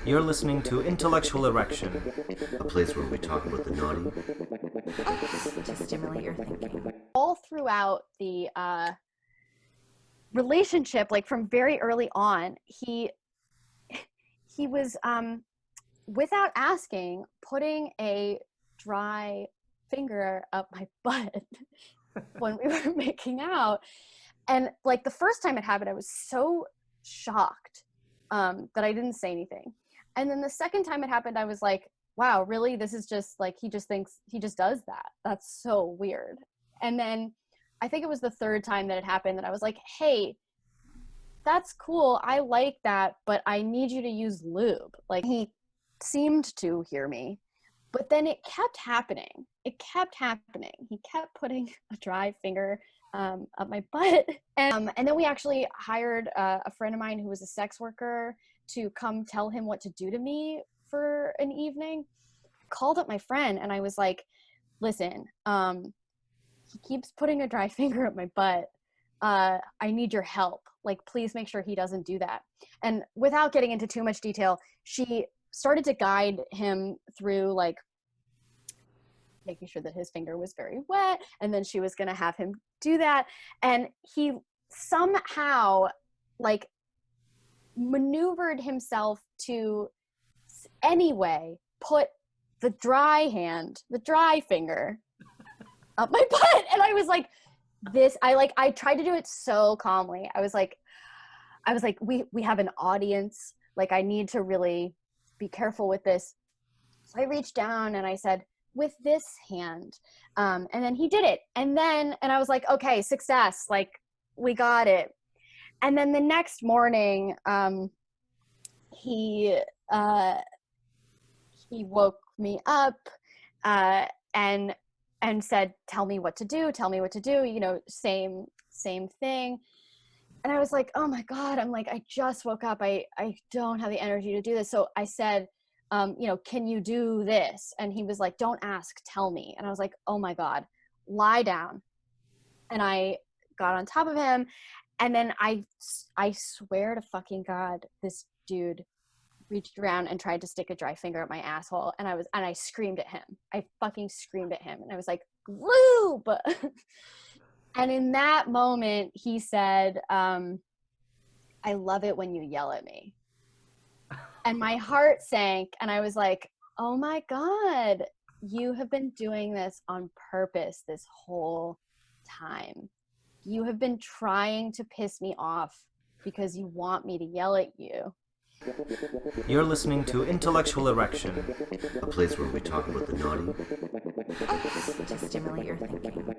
You're listening to Intellectual Erection, a place where we talk about the naughty to stimulate your thinking. All throughout the relationship, like from very early on, he was without asking putting a dry finger up my butt when we were making out. And like the first time it happened, I was so shocked that I didn't say anything. And then the second time it happened, I was like, wow, really? This is just like, he just does that. That's so weird. And then I think it was the third time that it happened that I was like, hey, that's cool. I like that, but I need you to use lube. Like, he seemed to hear me, but then it kept happening. He kept putting a dry finger up my butt. And then we actually hired a friend of mine who was a sex worker to come tell him what to do to me for an evening. Called up my friend and I was like, listen, he keeps putting a dry finger up my butt. I need your help. Like, please make sure he doesn't do that. And without getting into too much detail, she started to guide him through like making sure that his finger was very wet. And then she was going to have him do that. And he somehow like maneuvered himself to anyway put the dry finger up my butt. And I was like, I tried to do it so calmly. I was like, we have an audience. Like, I need to really be careful with this. So I reached down and I said, with this hand. And then he did it. And I was like, okay, success. Like, we got it. And then the next morning, he woke me up, and said, tell me what to do, you know, same thing. And I was like, oh my God, I'm like, I just woke up. I don't have the energy to do this. So I said, you know, can you do this? And he was like, don't ask, tell me. And I was like, oh my God, lie down. And I got on top of him. And then I swear to fucking God, this dude reached around and tried to stick a dry finger up my asshole. And I screamed at him. I fucking screamed at him. And I was like, lube. And in that moment, he said, I love it when you yell at me. And my heart sank. And I was like, oh my God, you have been doing this on purpose this whole time. You have been trying to piss me off because you want me to yell at you. You're listening to Intellectual Erection, a place where we talk about the naughty To stimulate your thinking.